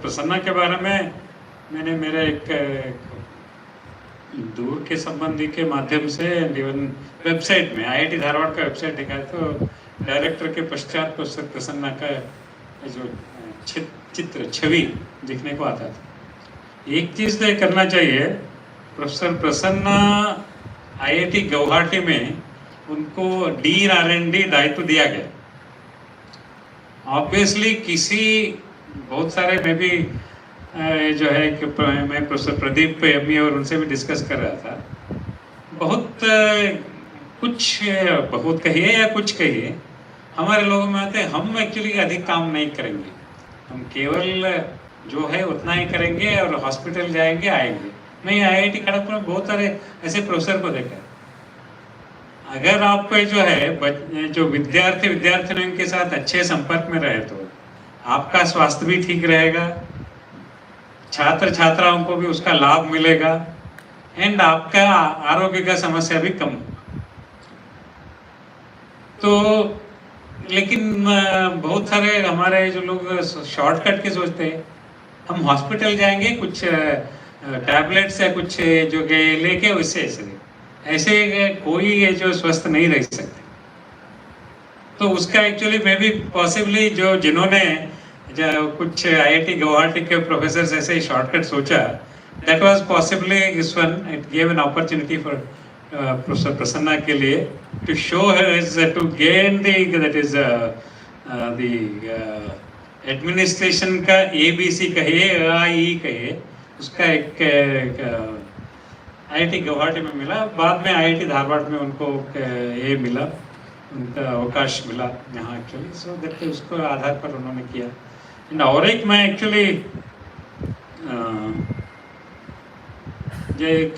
प्रसन्ना के बारे में मैंने मेरे एक दूर के संबंधी के माध्यम से इवन वेबसाइट में IIT धारवाड़ का वेबसाइट देखा तो डायरेक्टर के पश्चात प्रोफेसर प्रसन्ना का जो चित्र छवि दिखने को आता था। एक चीज़ तो करना चाहिए, प्रोफेसर प्रसन्ना IIT गुवाहाटी में उनको डीन R&D दायित्व दिया गया। ऑब्वियसली किसी बहुत सारे मैं भी जो है कि मैं प्रोफेसर प्रदीप ME और उनसे भी डिस्कस कर रहा था, बहुत कहिए या कुछ कहिए, हमारे लोगों में आते हैं हम एक्चुअली अधिक काम नहीं करेंगे, हम केवल जो है उतना ही करेंगे और हॉस्पिटल जाएंगे आएंगे। मैं IIT खड़गपुर में बहुत सारे ऐसे प्रोफेसर को देखा। अगर आप जो है जो विद्यार्थियों के साथ अच्छे संपर्क में रहे तो आपका स्वास्थ्य भी ठीक रहेगा, छात्र छात्राओं को भी उसका लाभ मिलेगा एंड आपका आरोग्य का समस्या भी कम। तो लेकिन बहुत सारे हमारे जो लोग शॉर्टकट के सोचते हैं, हम हॉस्पिटल जाएंगे कुछ टैबलेट्स या कुछ जो लेके उससे ऐसे कोई जो स्वस्थ नहीं रह सकते। तो उसका एक्चुअली मे बी पॉसिबली जो जिन्होंने कुछ IIT गुवाहाटी के प्रोफेसर ऐसे ही शॉर्टकट सोचा, that was possibly this one, it give an opportunity for professor Prasanna के लिए to show to gain that is the administration का ABC कहिए AIE कहिए, उसका एक IIT गुवाहाटी में मिला। बाद में IIT धारवाड़ में उनको ये मिला, उनका अवकाश मिला यहाँ एक्चुअली। सो दैट उसको आधार पर उन्होंने किया। और एक मैं एक्चुअली एक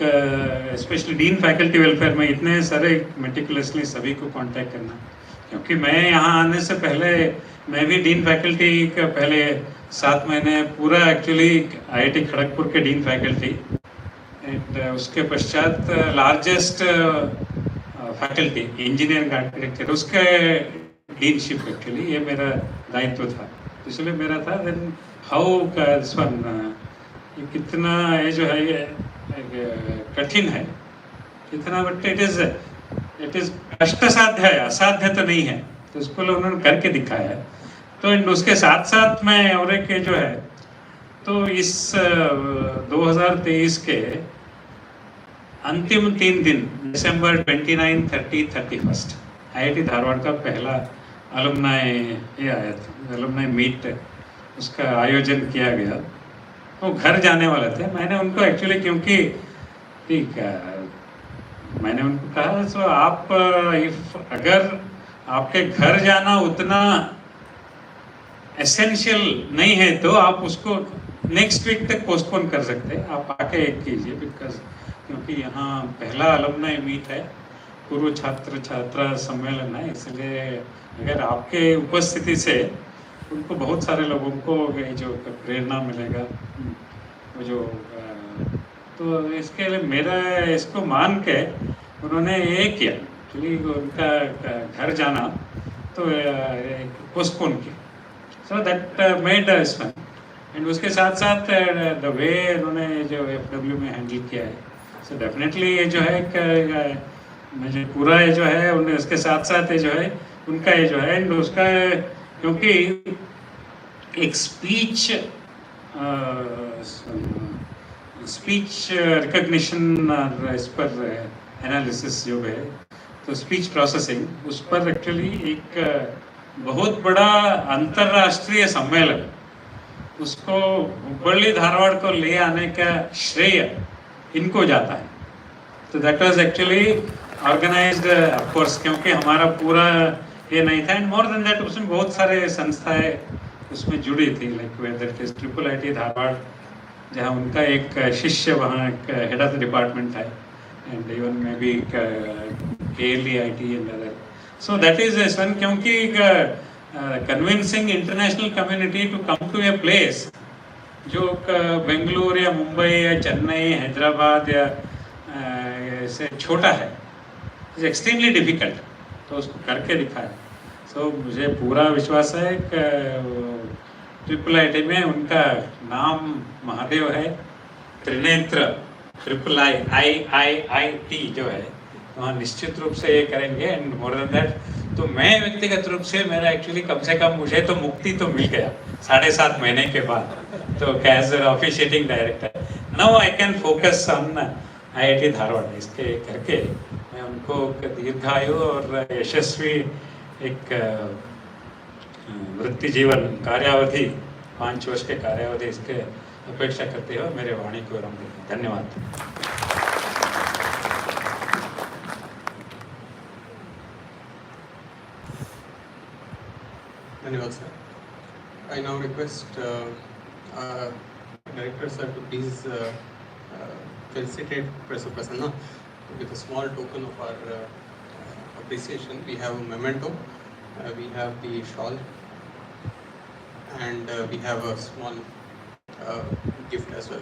स्पेशली डीन फैकल्टी वेलफेयर में इतने सारे मेटिकुलसली सभी को कांटेक्ट करना, क्योंकि मैं यहाँ आने से पहले मैं भी डीन फैकल्टी का पहले 7 महीने पूरा एक्चुअली IIT खड़गपुर के डीन फैकल्टी एंड उसके पश्चात लार्जेस्ट फैकल्टी इंजीनियरिंग आर्किटेक्चर उसके डीनशिप एक्चुअली ये मेरा दायित्व था, इसलिए मेरा था। देन हाउ दिस वन कितना ये जो है ये कठिन है कितना, बट इट इज कष्ट साध्य है, असाध्य तो नहीं है, तो उसको उन्होंने करके दिखाया है। तो उसके साथ साथ में और एक जो है तो इस 2023 के अंतिम 3 दिन दिसंबर 29, 30, 31 IIT धारवाड़ का पहला अलुमनाई ये आया था, अलुमनाई मीट उसका आयोजन किया गया। वो घर जाने वाले थे, मैंने उनको एक्चुअली क्योंकि ठीक मैंने उनको कहा सो आप अगर आपके घर जाना उतना एसेंशियल नहीं है तो आप उसको नेक्स्ट वीक तक पोस्टपोन कर सकते हैं, आप आके एक कीजिए, बिकॉज क्योंकि यहाँ पहला अलुमनाई मीट है, पूर्व छात्र छात्रा सम्मेलन है, इसलिए अगर आपके उपस्थिति से उनको बहुत सारे लोगों को जो प्रेरणा मिलेगा वो जो तो इसके लिए मेरा इसको मान के उन्होंने ये किया एक्चुअली उनका घर जाना तो पोस्टपोन किया। So that made this one and उसके साथ साथ द वे उन्होंने जो FW में हैंडल किया है, सो डेफिनेटली ये जो है मुझे पूरा ये जो है उन्हें उसके साथ साथ ये जो है उनका ये जो है उसका, क्योंकि एक स्पीच रिकग्निशन इस पर एनालिसिस जो है तो स्पीच प्रोसेसिंग उस पर एक्चुअली एक बहुत बड़ा अंतर्राष्ट्रीय सम्मेलन उसको हुबली धारवाड़ को ले आने का श्रेय इनको जाता है। तो that was actually organised of course, क्योंकि हमारा पूरा ये नहीं था एंड मोर देन दैट उसमें बहुत सारे संस्थाएं उसमें जुड़ी थी, like whether is IIT Dharwad जहाँ उनका एक शिष्य वहाँ एक हेड ऑफ द डिपार्टमेंट है and even may be KLEIT and other. So that is this one, क्योंकि convincing international community to come to a place जो बेंगलुरु या मुंबई या चेन्नई हैदराबाद या से छोटा है, इज एक्सट्रीमली डिफिकल्ट, तो उसको करके दिखाया। सो मुझे पूरा विश्वास है कि ट्रिपल आईटी में उनका नाम महादेव है, त्रिनेत्र ट्रिपल IIT जो है, वहाँ निश्चित रूप से ये करेंगे। एंड मोर देन दैट, तो मैं व्यक्तिगत रूप से मेरा एक्चुअली कम से कम मुझे तो मुक्ति तो मिल गया 7.5 महीने के बाद, तो as officiating director now I can focus on IIT Dharwad. इसके करके मैं उनको दीर्घायु और यशस्वी एक वृत्ति जीवन कार्यावधि 5 वर्ष के कार्यावधि इसके अपेक्षा करते हो मेरे वाणी को आरंभ। धन्यवाद। धन्यवाद sir. I now request Director sir to please felicitate Professor Prasanna with a small token of our appreciation. We have a memento, we have the shawl, and we have a small gift as well.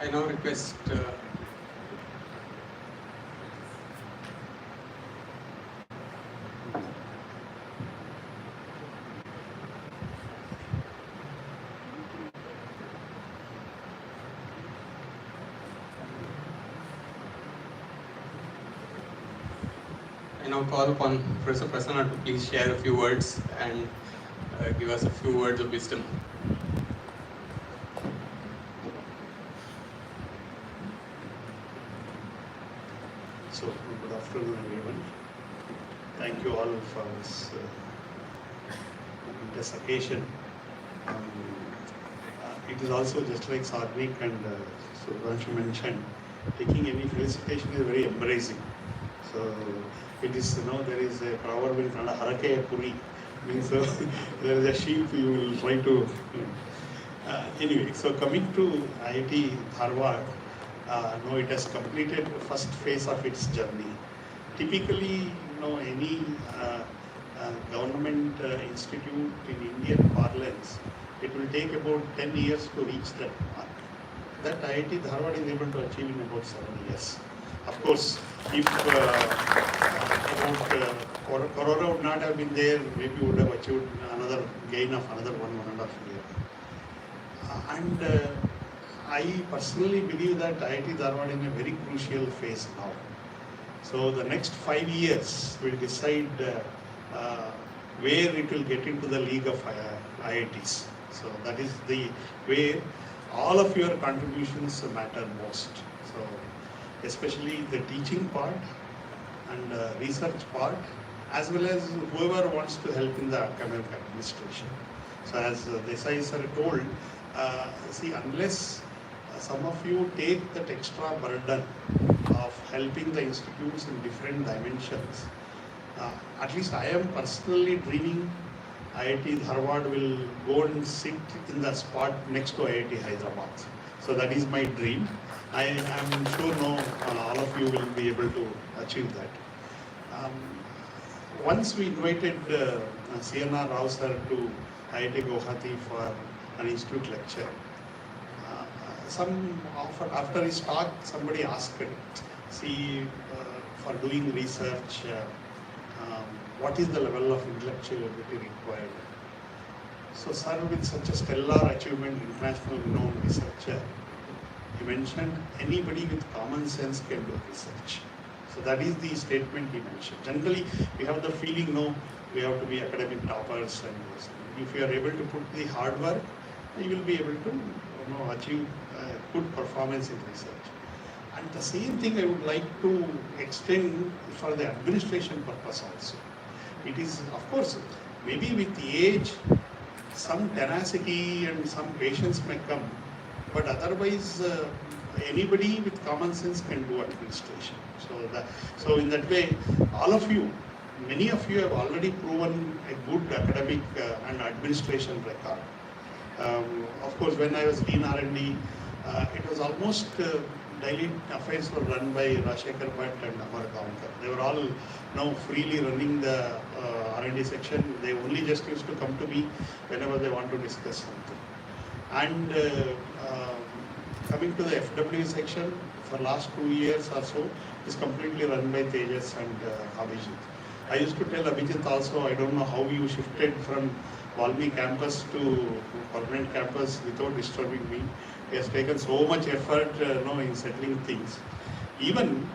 I now request I now call upon Professor Prasanna to please share a few words and give us a few words of wisdom. So, good afternoon everyone. Thank you all for this occasion. It is also just like Sadhvik and Subhanshu mentioned, taking any felicitation is very embracing. So, it is, there is a proverb in Kannada, Harake Puri, means there is a sheep, you will try to. Anyway, so coming to IIT Dharwad, no, it has completed the first phase of its journey. Typically, any government institute in Indian parlance, it will take about 10 years to reach that mark. That IIT Dharwad is able to achieve in about 7 years. Of course, if Corona would not have been there, maybe we would have achieved another gain of another 1.5 years. And I personally believe that IIT Dharwad is in a very crucial phase now. So the next 5 years will decide where it will get into the league of IITs. So that is the way all of your contributions matter most. So especially the teaching part and research part, as well as whoever wants to help in the academic administration. So as Desai sir told, see, unless some of you take that extra burden of helping the institutes in different dimensions, at least I am personally dreaming IIT Dharwad will go and sit in the spot next to IIT Hyderabad. So that is my dream. I am sure all of you will be able to achieve that. Once we invited CNR Rao sir to IIT Guwahati for an institute lecture. After his talk, somebody asked him, see, for doing research, what is the level of intellectual ability required? So sir, with such a stellar achievement, international renowned researcher, he mentioned anybody with common sense can do research. So that is the statement he mentioned. Generally, we have the feeling, no, we have to be academic toppers, and if you are able to put the hard work, you will be able to achieve good performance in research. And the same thing I would like to extend for the administration purpose also. It is, of course, maybe with age, some tenacity and some patience may come, but otherwise, anybody with common sense can do administration. So in that way, all of you, many of you have already proven a good academic and administration record. Of course, when I was Dean R&D, it was almost daily affairs were run by Rashekar Bhatt and Amar Gaonkar. They were all now freely running the R&D section. They only just used to come to me whenever they want to discuss something. And coming to the FW section, for last 2 years or so, is completely run by Tejas and Abhijit. I used to tell Abhijit also, I don't know how you shifted from Valmi campus to permanent campus without disturbing me. He has taken so much effort in settling things. Even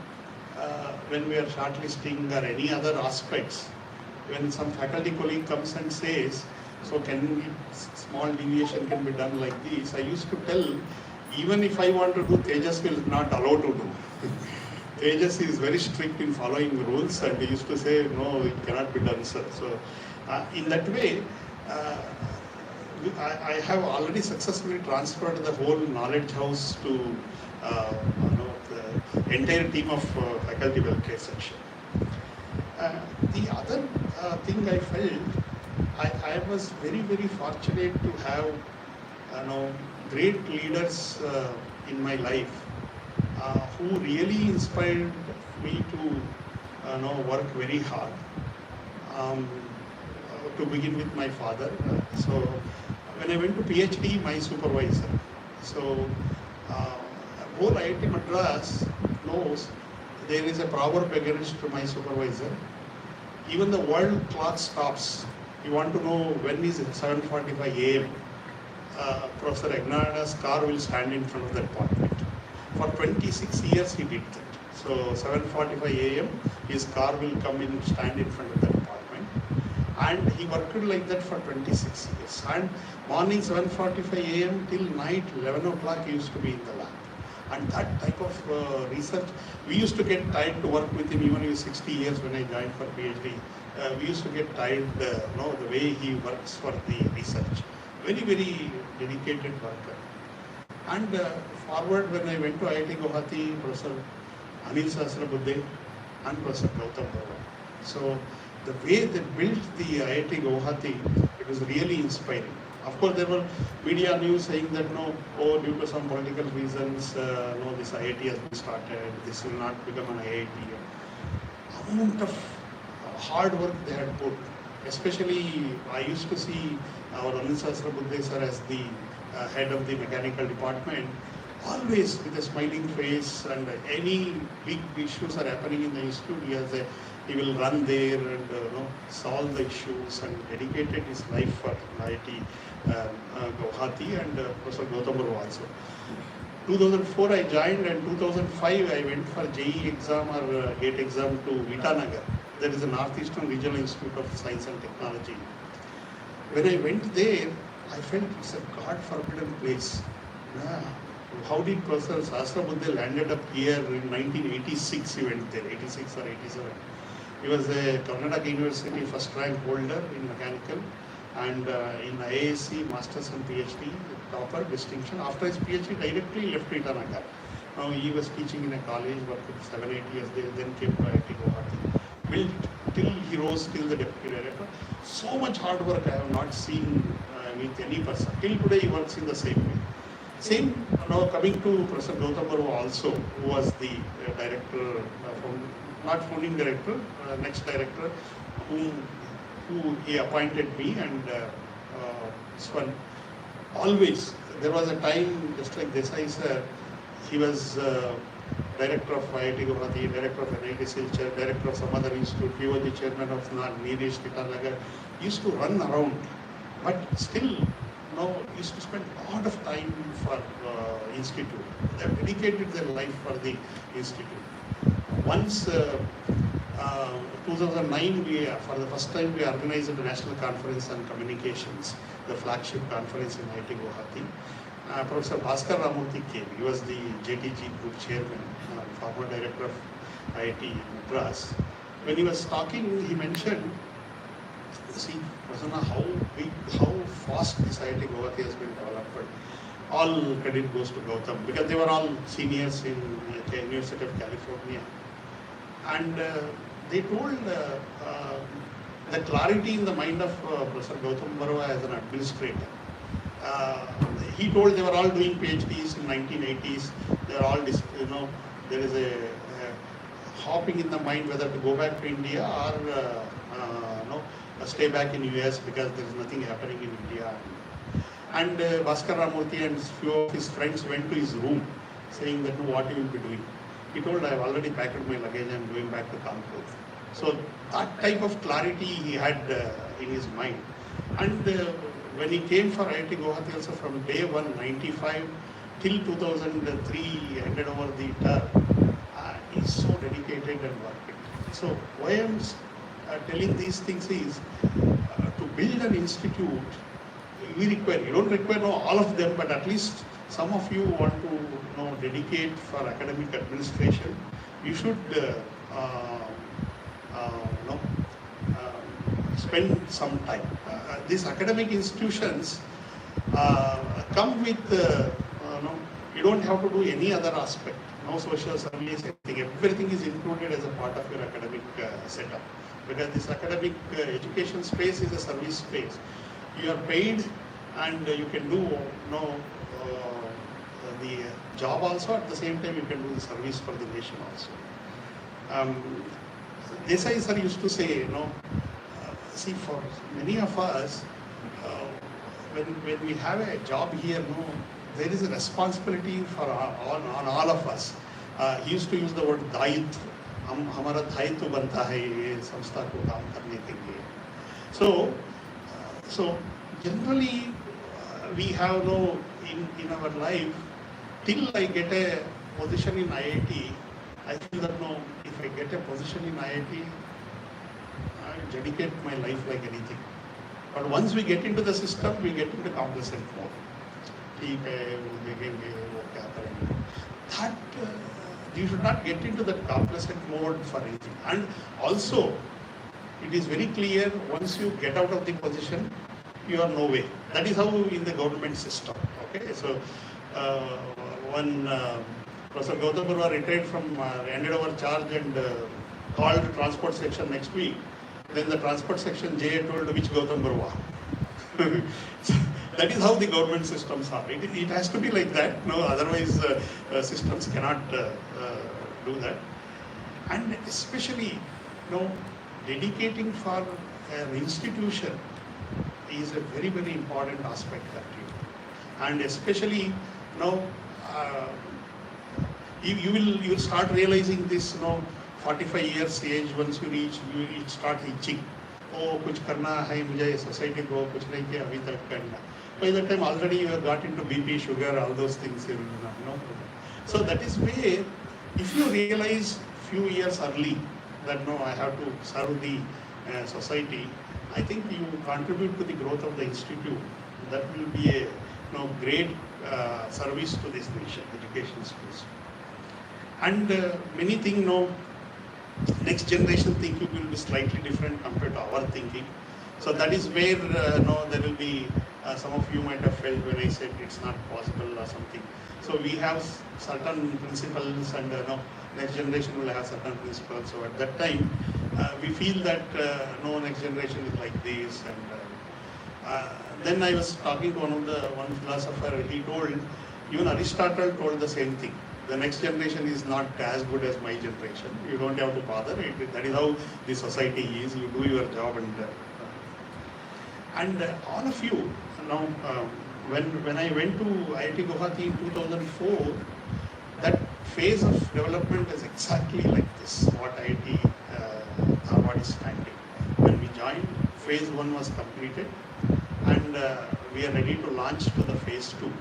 when we are shortlisting or any other aspects, when some faculty colleague comes and says, so small deviation can be done like this, I used to tell, even if I want to do, Tejas will not allow to do. Tejas is very strict in following rules, and he used to say, no, it cannot be done, sir. So in that way, I have already successfully transferred the whole knowledge house to the entire team of faculty welfare section. The other thing I felt, I was very, very fortunate to have great leaders in my life who really inspired me to work very hard. To begin with my father. So when I went to PhD, my supervisor. So whole IIT Madras knows there is a proverb against my supervisor. Even the world clock stops. You want to know when is it 7:45 a.m. Professor Agnana's car will stand in front of the department. For 26 years he did that. So 7:45 a.m. his car will come in, stand in front of the department. And he worked like that for 26 years. And morning 7:45 a.m. till night 11 o'clock he used to be in the lab. And that type of research, we used to get tired to work with him. Even he was 60 years when I joined for PhD. We used to get tired, the way he works for the research. Very, very dedicated worker. And forward, when I went to IIT Guwahati, Professor Anil Sahasrabudhe and Professor Gautam Dharwad. So the way they built the IIT Guwahati, it was really inspiring. Of course, there were media news saying that due to some political reasons, this IIT has been started, this will not become an IIT. Amount of hard work they had put. Especially, I used to see our Anil Sahasrabudhe sir as the head of the mechanical department, always with a smiling face, and any big issues are happening in the institute, he will run there and solve the issues, and dedicated his life for IIT Guwahati and Professor Gautam Dharwad also. 2004 I joined, and 2005 I went for JEE exam or GATE exam to Itanagar. That is the Northeastern Regional Institute of Science and Technology. When I went there, I felt it's a God-forbidden place. How did Professor Sahasrabudhe landed up here in 1986? He went there, 86 or 87. He was a Karnataka University first rank holder in mechanical, and in IAC, Masters and PhD, topper distinction. After his PhD, directly left Itanagar. Now he was teaching in a college, worked for 7-8 years there, then came to IIT Dharwad. Built till he rose till the deputy director. So much hard work I have not seen with any person. Till today he works in the same way. Same, now coming to Professor Gautam Baru also, who was the director, not founding director, next director, who he appointed me, and this one, always, there was a time, just like Desai sir, he was director of IIT Guwahati, director of NIT Silchar, director of some other institute, he was the chairman of Neerish Titanagar, used to run around, but still, used to spend a lot of time for institute. They have dedicated their life for the institute. Once, 2009, for the first time, we organized the National Conference on Communications, the flagship conference in IIT Guwahati. Professor Bhaskar Ramurthy came. He was the JTG Group Chairman, former director of IIT Madras. When he was talking, he mentioned, see, Prasanna, how fast this IIT Guwahati has been developed. All credit goes to Gautam, because they were all seniors in the University of California. And they told the clarity in the mind of Professor Gautam Baru as an administrator. He told they were all doing PhDs in 1980s. They are all, there is a hopping in the mind whether to go back to India or stay back in US because there is nothing happening in India. And Bhaskar Ramurthy and few of his friends went to his room saying that, no, what you will be doing? He told, I have already packed my luggage and going back to Kanpur. So that type of clarity he had in his mind. And when he came for IIT Guwahati also from day 195 till 2003, he handed over the term. He's so dedicated and working. So why I'm telling these things is to build an institute, you don't require all of them, but at least some of you want to dedicate for academic administration. You should spend some time. These academic institutions come with, you don't have to do any other aspect. No social service, everything is included as a part of your academic setup. Because this academic education space is a service space. You are paid and you can do the job also, at the same time you can do the service for the nation also. Desai sir used to say, see, for many of us, when we have a job here, there is a responsibility on all of us. He used to use the word दायित्व. हमारा दायित्व बनता है ये संस्था को काम करने के लिए. So generally we have in our life, till I get a position in IIT, I feel that if I get a position in IIT, I dedicate my life like anything. But once we get into the system, we get into complacent mode. ठीक है, वो देखेंगे, वो क्या करेंगे. That you should not get into the complacent mode for anything. And also, it is very clear, once you get out of the position, you are no way. That is how in the government system. Okay, so when Professor Gautam Baru retired from, handed over charge and called transport section next week, then the transport section J told which Gautam Baru. That is how the government systems are. It has to be like that. No, otherwise systems cannot do that. And especially, dedicating for an institution is a very, very important aspect that and especially you will start realizing this 45 years age. Once you reach, you start itching. Oh, कुछ करना है मुझे society को, कुछ नहीं किया अभी तक करना. By that time already you have got into BP, sugar, all those things. So that is where, if you realize few years early that I have to serve the society, I think you contribute to the growth of the institute. That will be a great service to this nation, education space. And many things, next generation thinking will be slightly different compared to our thinking. So that is where there will be some of you might have felt when I said it's not possible or something. So we have certain principles, and next generation will have certain principles. So at that time, we feel that no, next generation is like this. And then I was talking to one philosopher. He told, even Aristotle told the same thing. The next generation is not as good as my generation. You don't have to bother. That is how the society is. You do your job, and all of you. Now, when I went to IIT Guwahati in 2004, that phase of development is exactly like this. What IIT Dharwad is standing. When we joined, phase 1 was completed, and we are ready to launch to the phase 2.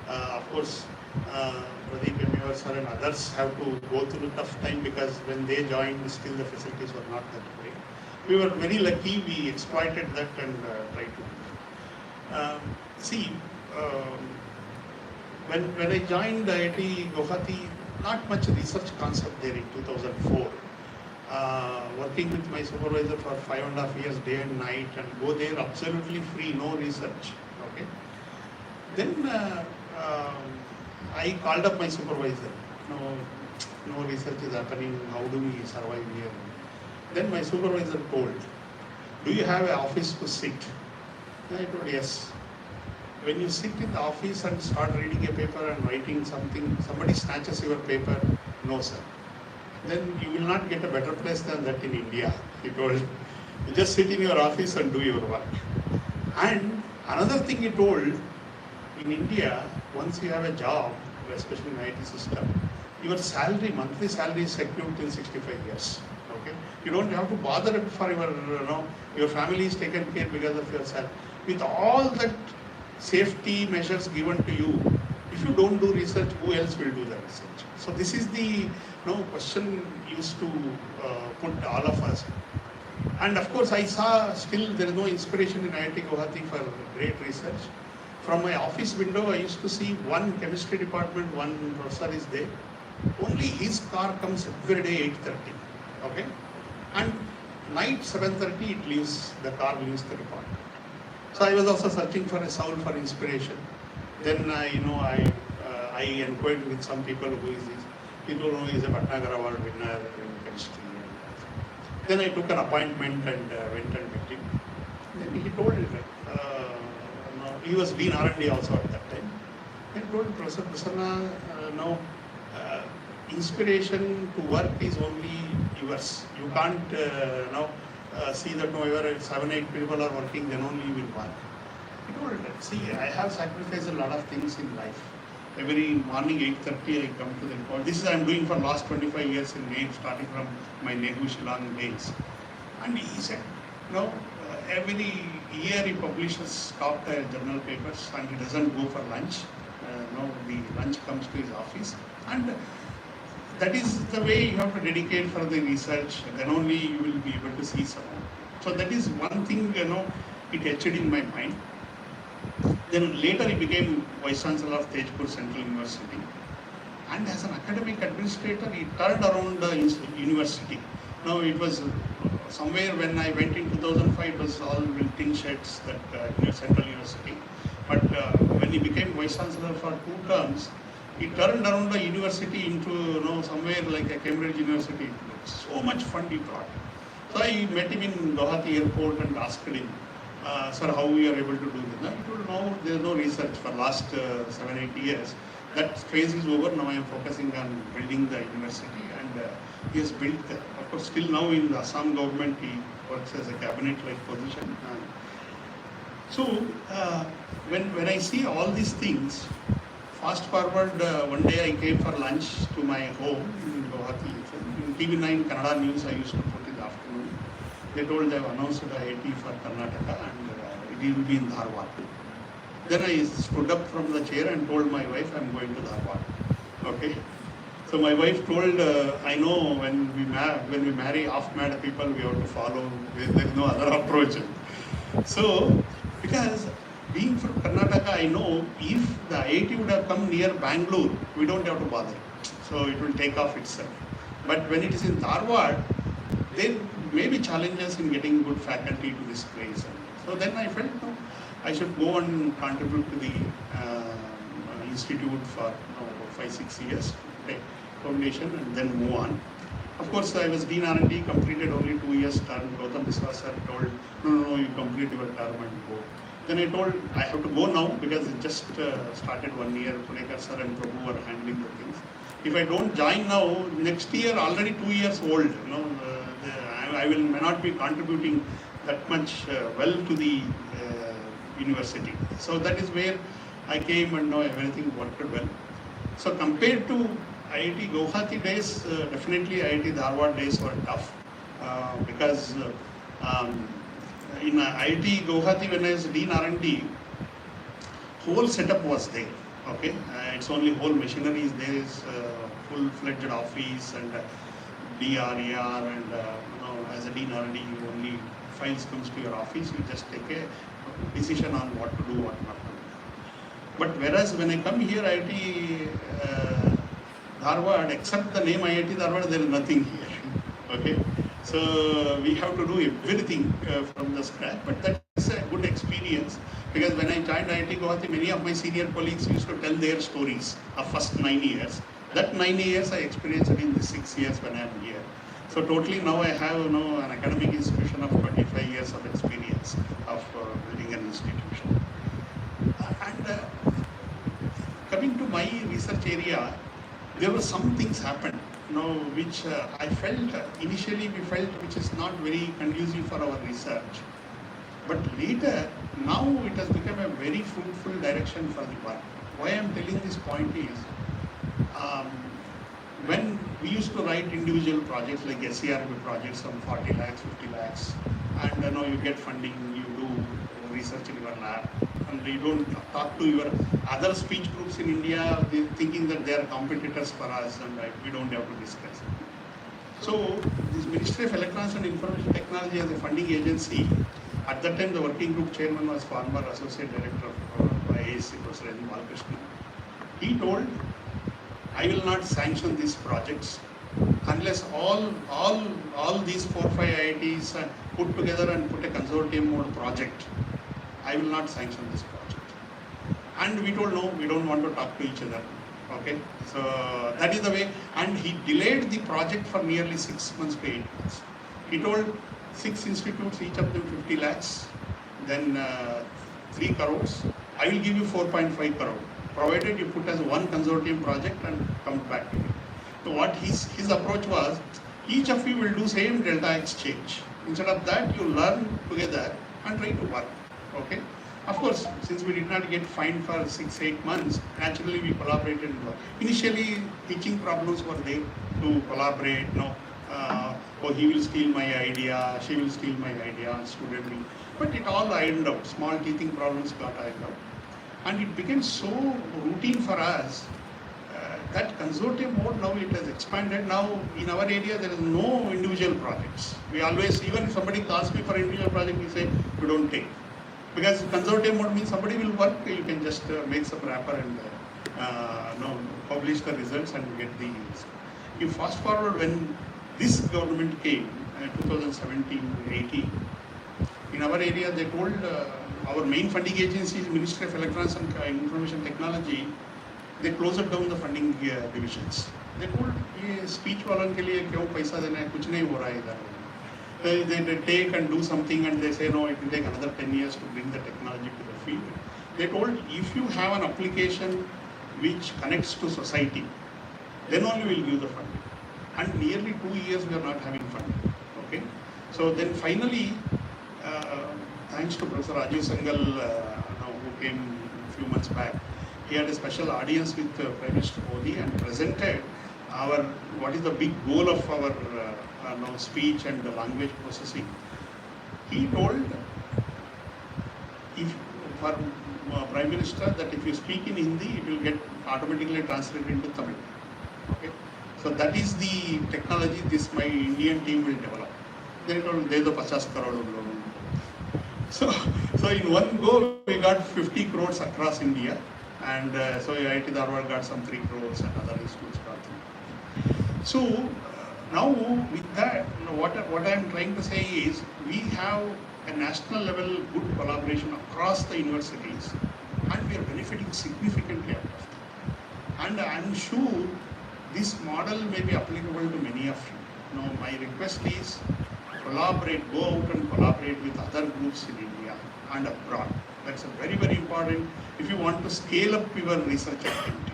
Of course, Pradeep Emmivar sir and others have to go through a tough time, because when they joined, still the facilities were not that great. We were very lucky. We exploited that and tried to. When I joined IIT Guwahati, not much research concept there in 2004. Working with my supervisor for 5.5 years, day and night, and go there absolutely free, no research. Okay. Then I called up my supervisor. No research is happening. How do we survive here? Then my supervisor told, "Do you have an office to sit?" I told, "Yes." When you sit in the office and start reading a paper and writing something, somebody snatches your paper. No, sir. Then you will not get a better place than that in India. He told, "You just sit in your office and do your work." And another thing he told, in India, once you have a job, especially in IT system, your salary, monthly salary is secured till 65 years. Okay? You don't have to bother for your family is taken care because of your salary. With all that safety measures given to you, if you don't do research, who else will do the research? So this is the question used to put all of us. And of course, I saw still there is no inspiration in IIT Guwahati for great research. From my office window, I used to see one chemistry department, one professor is there. Only his car comes every day 8:30. Okay? And night 7:30, it leaves, the car leaves the department. So I was also searching for a soul for inspiration. Then I inquired with some people, who is this? People know he is a Bhatnagar Award winner in chemistry. Then I took an appointment and went and met him. Then he told he was Dean R&D also at that time. He told Professor Prasanna, inspiration to work is only yours. You can't see that whenever 7-8 people are working, then only you will work. He told, see, I have sacrificed a lot of things in life. Every morning 8:30 I come to the report. This is I am doing for last 25 years in Nehru, starting from my Nehru Shillong days. And he said, every year he publishes top tier journal papers and he doesn't go for lunch. The lunch comes to his office, and that is the way you have to dedicate for the research. Then only you will be able to see someone. So that is one thing it etched in my mind. Then later he became Vice Chancellor of Tejpur Central University, and as an academic administrator he turned around the university. Now it was somewhere when I went in 2005, it was all wilting sheds, that Central University. But when he became Vice Chancellor for 2 terms, he turned around the university into somewhere like a Cambridge University. So much fun he brought. So I met him in Guwahati airport and asked him, "Sir, how we are able to do this?" He told, "No, there is no research for last 7-8 years. That phase is over. Now I am focusing on building the university." And he has built that. Of course, still now in the Assam government, he works as a cabinet-like position. So when I see all these things, fast forward, one day I came for lunch to my home in Guwahati. In TV9 Kannada News, I used to put in the afternoon. They told they have announced the IIT for Karnataka and it will be in Dharwad. Then I stood up from the chair and told my wife, "I am going to Dharwad." Okay. So my wife told, "I know when we marry half-mad people, we have to follow. There is no other approach." So because being from Karnataka, I know if the IIT would have come near Bangalore, we don't have to bother. So it will take off itself. But when it is in Dharwad, there may be challenges in getting good faculty to this place. So then I felt, no, I should go and contribute to the institute for 5-6 years, take foundation and then move on. Of course, I was Dean R&D, completed only 2 years term. Gautam Biswas sir told, no, you complete your term and go. Then I told, I have to go now because it just started 1 year. Punekar sir and Prabhu were handling the things. If I don't join now, next year already 2 years old, I may not be contributing that much well to the university. So that is where I came and now everything worked well. So compared to IIT Guwahati days, definitely IIT Dharwad days were tough because in IIT Guwahati when I was Dean R&D, whole setup was there. Okay, it's only whole machinery is there, is full-fledged office and DRAR and as a Dean R&D, you only files comes to your office, you just take a decision on what to do, what not to do. But whereas when I come here, IIT Dharwad, except the name IIT Dharwad, there is nothing here. Okay, so we have to do everything from the scratch. But that is a good experience because when I joined IIT Guwahati, many of my senior colleagues used to tell their stories of first 9 years. That 9 years I experienced in the 6 years when I am here. So totally now I have an academic institution of 25 years of experience of building an institution. And coming to my research area, there were some things happened, which I felt, initially we felt which is not very conducive for our research. But later, now it has become a very fruitful direction for the work. Why I am telling this point is, when we used to write individual projects like SERB projects on 40 lakhs, 50 lakhs, and you get funding, you do research in your lab, and you don't talk to your other speech groups in India, thinking that they are competitors for us and we don't have to discuss. So this Ministry of Electronics and Information Technology as a funding agency, at that time the working group chairman was former Associate Director of IASC, Professor S. Balakrishnan. He told, I will not sanction these projects unless all these 4-5 IITs put together and put a consortium mode project. I will not sanction this project. And we told no, we don't want to talk to each other. Okay, so that is the way. And he delayed the project for nearly 6 months to 8 months. He told 6 institutes, each of them 50 lakhs, then 3 crores. I will give you 4.5 crore, provided you put as one consortium project and come back to me. So what his approach was, each of you will do same delta exchange. Instead of that, you learn together and try to work. Okay. Of course, since we did not get fined for 6-8 months, naturally we collaborated and worked. Initially, teaching problems were there to collaborate. He will steal my idea, she will steal my idea, student will. But it all ironed out. Small teething problems got ironed out. And it became so routine for us that consortium mode, now it has expanded. Now in our area there is no individual projects. We always, even if somebody calls me for individual project, we say we don't take. Because consortium mode means somebody will work, you can just make some wrapper and publish the results and get the. You fast forward when this government came, 2017-18, in our area they told our main funding agency is Ministry of Electronics and Information Technology. They closed down the funding divisions. They told, ये speech वालों के लिए क्यों पैसा देना है, कुछ नहीं हो रहा है इधर. They take and do something and they say no, it will take another 10 years to bring the technology to the field. They told, if you have an application which connects to society, then only we will give the funding. And nearly 2 years we are not having funding. Okay. So then finally, thanks to Professor Rajiv Sangal, who came a few months back, he had a special audience with Prime Minister Modi and presented what is the big goal of our speech and the language processing. He told for Prime Minister that if you speak in Hindi, it will get automatically translated into Tamil. Okay? So that is the technology my Indian team will develop. They told, they the 50 crore. So in one go, we got 50 crores across India. And so IIT Dharwad got some 3 crores and other institutes got 3. So Now with that, what I am trying to say is we have a national level good collaboration across the universities, and we are benefiting significantly out of that. And I am sure this model may be applicable to many of you. Now my request is collaborate, go out and collaborate with other groups in India and abroad. That's a very, very important if you want to scale up your research activity.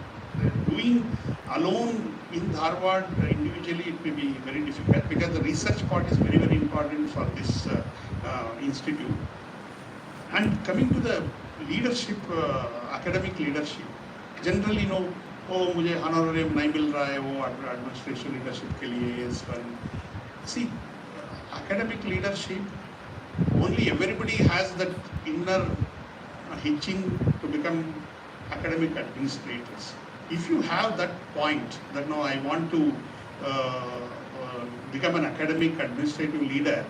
Doing alone in Dharwad individually it may be very difficult because the research part is very, very important for this institute. And coming to the leadership, academic leadership, generally oh मुझे honorarium नहीं मिल रहा है वो administration leadership के लिए इस पर. See, academic leadership, only everybody has that inner hitching to become academic administrators. If you have that point that no, I want to become an academic administrative leader,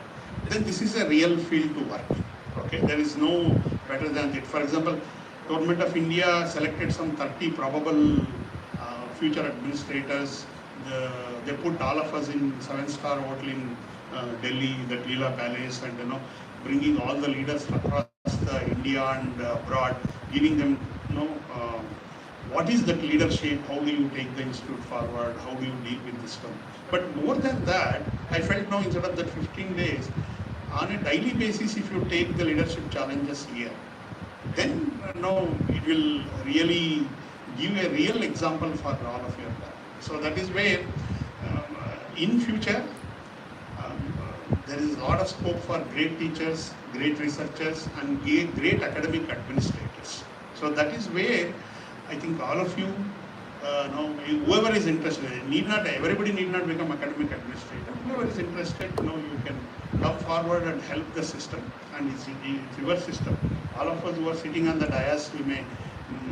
then this is a real field to work. Okay, there is no better than it. For example, Government of India selected some 30 probable future administrators. They put all of us in 7-star hotel in Delhi, the Leela Palace, and bringing all the leaders across India and abroad, giving them what is that leadership, how do you take the institute forward, how do you deal with this one. But more than that, I felt now instead of that 15 days, on a daily basis, if you take the leadership challenges here, then it will really give a real example for all of you. So that is where in future there is a lot of scope for great teachers, great researchers, and great academic administrators. So that is where I think all of you, whoever is interested, everybody need not become academic administrator. Whoever is interested, you can come forward and help the system, and it's your system. All of us who are sitting on the dais, we may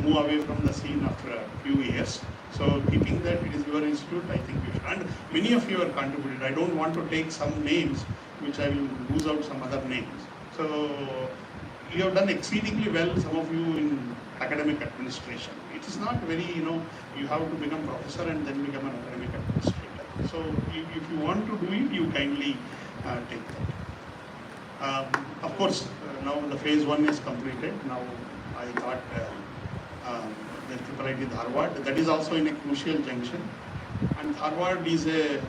move away from the scene after a few years. So keeping that it is your institute, I think you should. And many of you are contributed. I don't want to take some names, which I will lose out some other names. So you have done exceedingly well, some of you in academic administration. It is not very, you have to become professor and then become an academic administrator. So if you want to do it, you kindly take that. Of course, now the phase 1 is completed. Now I thought the IIT Dharwad, that is also in a crucial junction. And Dharwad is a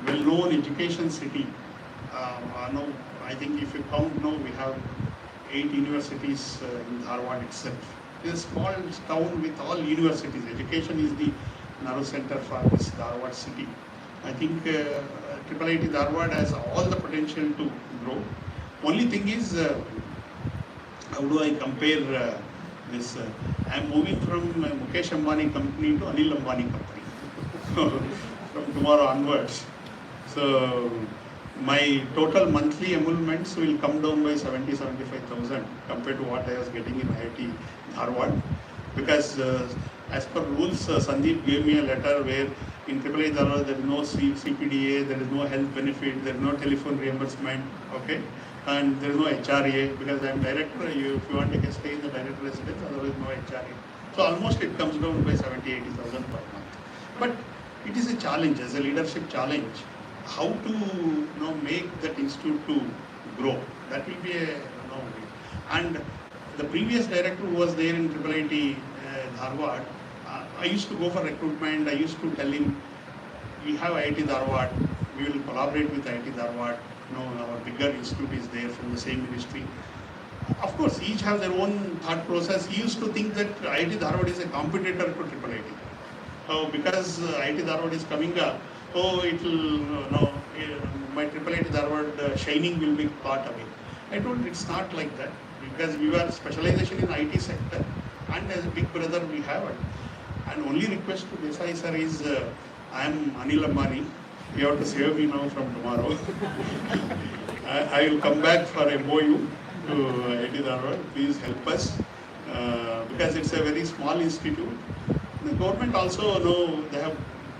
well-known education city. I think if you count now, we have 8 universities in Dharwad itself. It is a small town with all universities. Education is the narrow center for this Dharwad city. I think IIT Dharwad has all the potential to grow. Only thing is, how do I compare this? I am moving from Mukesh Ambani company to Anil Ambani company from tomorrow onwards. So my total monthly emoluments will come down by 70,000-75,000 compared to what I was getting in IIT Dharwad. Because as per rules, Sandeep gave me a letter where in IIT Dharwad there is no CPDA, there is no health benefit, there is no telephone reimbursement, okay? And there is no HRA because I am director. If you want to stay in the director residence, otherwise no HRA. So almost it comes down by 70,000-80,000 per month. But it is a challenge, as a leadership challenge, how to make that institute to grow. That will be a and the previous director who was there in IIT Dharwad, I used to go for recruitment. I used to tell him, we have IIT Dharwad, we will collaborate with IIT Dharwad. Our bigger institute is there from the same ministry. Of course, each have their own thought process. He used to think that IIT Dharwad is a competitor to IIT. Because IIT Dharwad is coming up, it will, my IIT Dharwad shining will be caught away. I told it's not like that, because we were specialization in IT sector, and as a big brother we have it. And only request to Desai sir is, I am Anil Ambani. You have to save me now from tomorrow. I will come back for a MOU to IIT Dharwad. Please help us, because it's a very small institute. The government also, they have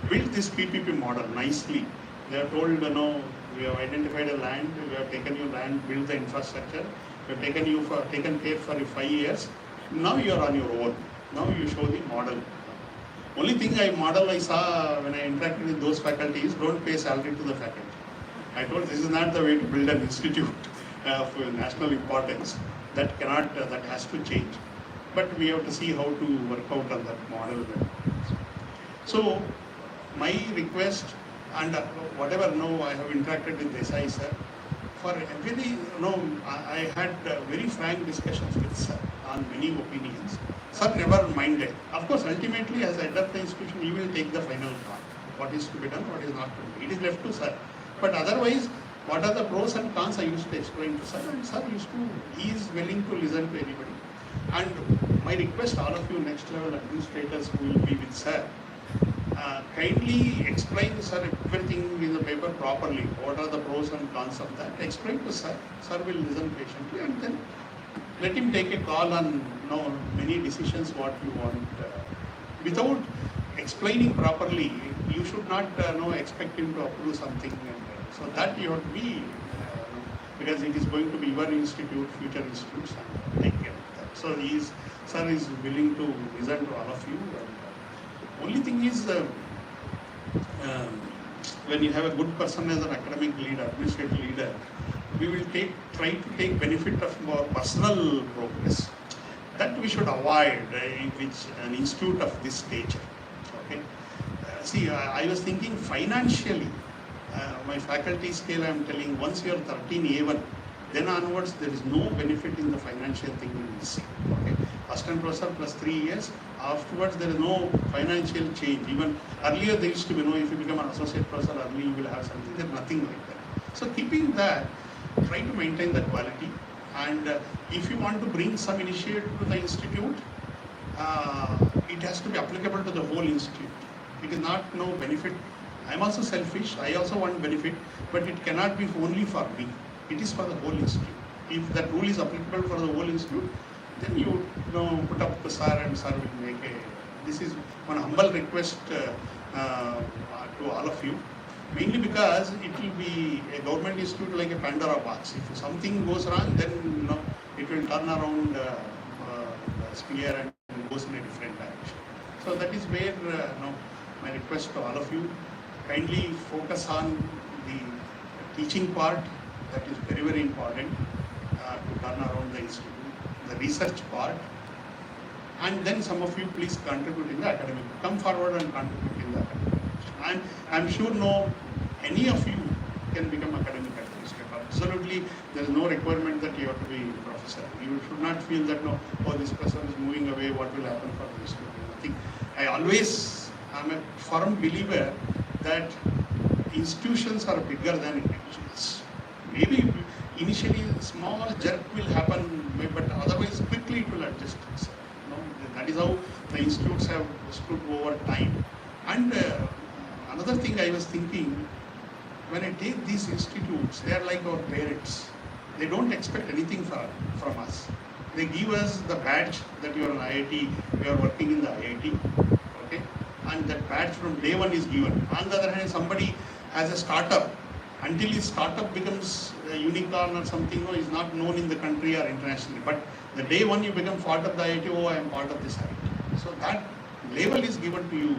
built this PPP model nicely. They have told, we have identified a land, we have taken your land, built the infrastructure, we have taken care for 5 years. Now you are on your own. Now you show the model. Only thing I saw when I interacted with those faculties, don't pay salary to the faculty. I told this is not the way to build an institute of national importance. That cannot, that has to change. But we have to see how to work out on that model. So my request, and whatever I have interacted with Desai sir, for every I had very frank discussions with sir on many opinions. Sir never minded. Of course, ultimately as head of the institution, he will take the final call. What is to be done, what is not to be. It is left to sir. But otherwise, what are the pros and cons I used to explain to sir, and sir he is willing to listen to anybody. And my request, all of you next level administrators who will be with sir, kindly explain to sir everything in the paper properly. What are the pros and cons of that? Explain to sir. Sir will listen patiently, and then let him take a call on many decisions what you want. Without explaining properly, you should not expect him to approve something. So that you have to be, because it is going to be your institute, future institutes, and take care of that. So sir is willing to listen to all of you. Only thing is, when you have a good person as an academic leader, administrative leader, we will try to take benefit of more personal progress. That we should avoid in which an institute of this stage. Okay. See, I was thinking financially, my faculty scale I am telling, once you are 13A1, then onwards there is no benefit in the financial thing you will see. Okay. Assistant professor plus 3 years, afterwards there is no financial change. Even earlier there used to be if you become an associate professor early you will have something, there is nothing like that. So keeping that, try to maintain the quality, and if you want to bring some initiative to the institute, it has to be applicable to the whole institute. It is not no benefit. I am also selfish, I also want benefit, but it cannot be only for me. It is for the whole institute. If that rule is applicable for the whole institute, then you put up to sir, and sir will make this is one humble request to all of you. Mainly because it will be a government institute like a Pandora box. If something goes wrong, then it will turn around the sphere and goes in a different direction. So that is where my request to all of you, kindly focus on the teaching part. That is very, very important to turn around the institute. The research part, and then some of you please contribute in the academic. Come forward and contribute in the academic. I'm sure any of you can become academic administrator. Absolutely, there is no requirement that you have to be professor. You should not feel that this person is moving away, what will happen for this student. I always am a firm believer that institutions are bigger than individuals. Maybe initially small jerk will happen, but otherwise quickly it will adjust itself. That is how the institutes have stood over time. And another thing I was thinking, when I take these institutes, they are like our parents. They don't expect anything from us. They give us the badge that you are an IIT, you are working in the IIT, okay? And that badge from day one is given. On the other hand, somebody has a startup. Until his startup becomes a unicorn or something, is not known in the country or internationally. But the day one you become part of the IIT, I am part of this IIT. So that label is given to you.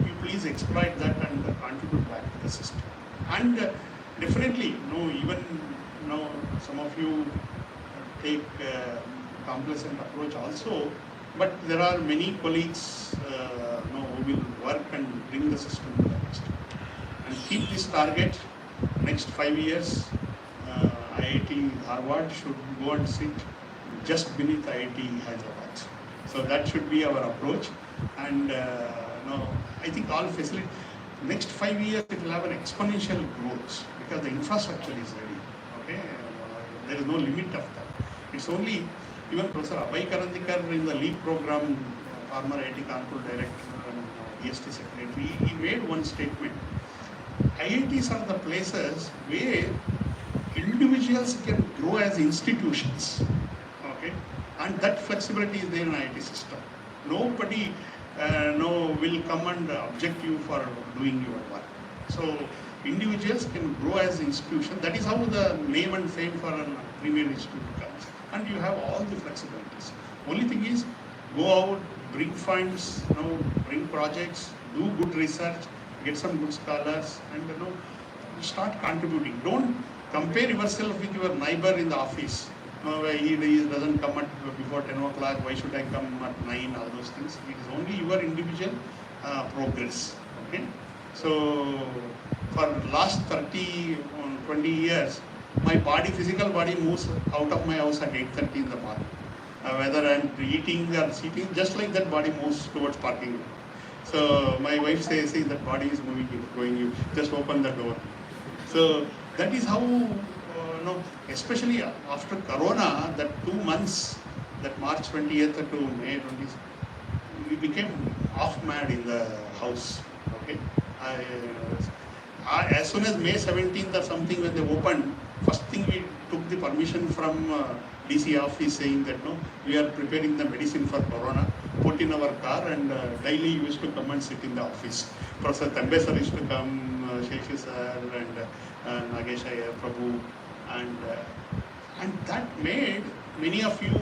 You please exploit that and contribute back to the system. And definitely, even some of you take complacent approach also, but there are many colleagues who will work and bring the system to the next. And keep this target. Next 5 years, IIT Dharwad should go and sit just beneath IIT Hyderabad. So that should be our approach. And I think all facility. Next 5 years, it will have an exponential growth because the infrastructure is ready. Okay, there is no limit of that. It's only even Professor Abhay Karandikar in the LEAP program, former IIT Kanpur director and EST secretary, he made one statement. IITs are the places where individuals can grow as institutions, okay, and that flexibility is there in IIT system. Nobody will come and object you for doing your work. So individuals can grow as institutions. That is how the name and fame for a premier institute comes. And you have all the flexibilities. Only thing is, go out, bring funds, bring projects, do good research, get some good scholars, and start contributing. Don't compare yourself with your neighbor in the office. He doesn't come at before 10 o'clock, why should I come at 9, all those things. It is only your individual progress. Okay? So for last 30, 20 years, my physical body moves out of my house at 8:30 in the morning. Whether I'm eating or sitting, just like that body moves towards parking lot. So my wife says, see, that body is moving, going, you just open the door. So that is how, especially after Corona, that 2 months, that March 20th to May 20th, we became half mad in the house. Okay, as soon as May 17th or something, when they opened, first thing we took the permission from DC office saying that we are preparing the medicine for Corona, put in our car, and daily used to come and sit in the office. Professor Tambe sir used to come, Sheshu sir, and Nagesh Iyer, Prabhu, and that made many of you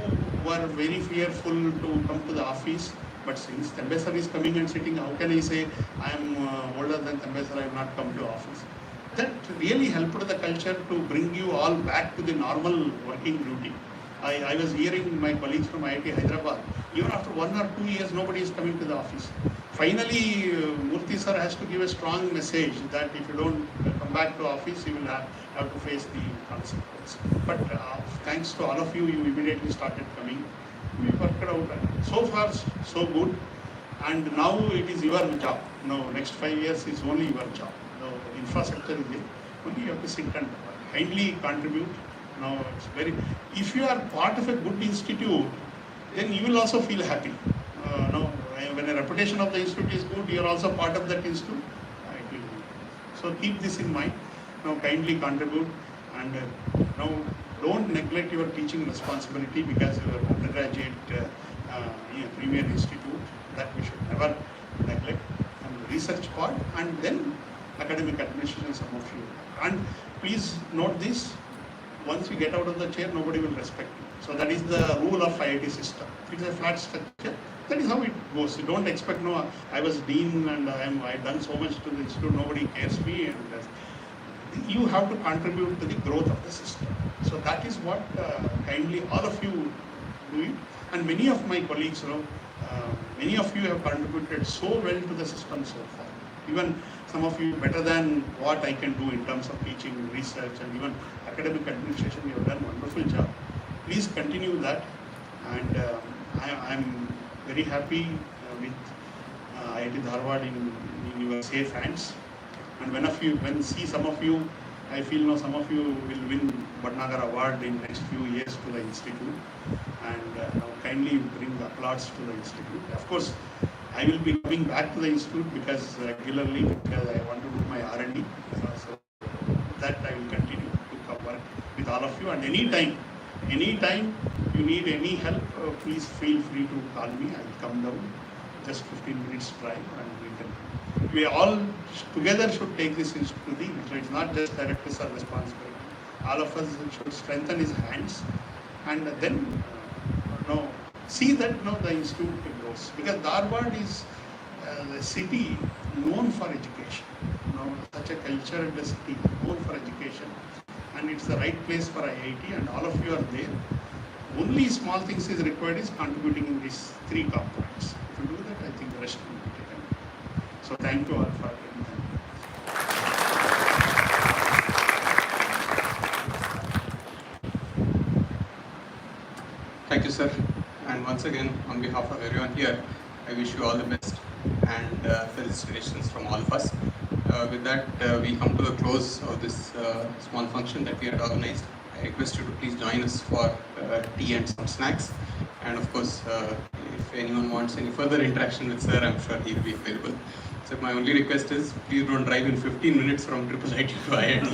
were very fearful to come to the office. But since Tambe sir is coming and sitting, how can I say I am older than Tambe sir, I have not come to office? That really helped the culture to bring you all back to the normal working routine. I was hearing my colleagues from IIT Hyderabad, even after 1 or 2 years, nobody is coming to the office. Finally, Murthy sir has to give a strong message that if you don't come back to office, you will have to face the consequence. But thanks to all of you, you immediately started coming. We worked out. So far, so good. And now it is your job. Now, next 5 years is only your job. Now, infrastructure is there. Only you have to sit and kindly contribute. Now, it's very. If you are part of a good institute, then you will also feel happy. When a reputation of the institute is good, you are also part of that institute. So keep this in mind. Now, kindly contribute, and now don't neglect your teaching responsibility because you are undergraduate in a premier institute. That we should never neglect. And research part, and then academic administration, some of you. And please note this. Once you get out of the chair, nobody will respect you. So that is the rule of IIT system. It is a flat structure. That is how it goes. You don't expect, I was dean and I've done so much to the institute, nobody cares me. And you have to contribute to the growth of the system. So that is what kindly all of you do it. And many of my colleagues, many of you have contributed so well to the system so far. Even some of you better than what I can do in terms of teaching, research, and even academic administration. You have done a wonderful job. Please continue that. And I'm very happy with IIT Dharwad in your safe hands. And when see some of you, I feel some of you will win Bhatnagar Award in next few years to the institute. And kindly bring the applause to the institute. Of course, I will be coming back to the institute because regularly because I want to do my R&D. So that I will continue to work with all of you. And anytime you need any help, please feel free to call me. I will come down. Just 15 minutes drive, and we all together should take this institute. So it's not just directors are responsible. All of us should strengthen his hands, and then see that the institute grows. Because Dharwad is a city known for education. Such a cultured city known for education, and it's the right place for IIT. And all of you are there. Only small things is required is contributing in these 3 components. If you do that, I think the rest will be taken. So thank you all for attending. Thank you, sir. And once again, on behalf of everyone here, I wish you all the best and felicitations from all of us. With that, we come to the close of this small function that we had organized. I request you to please join us for tea and some snacks. And of course, if anyone wants any further interaction with sir, I'm sure he will be available. So my only request is, please don't drive in 15 minutes from IIT to IIT.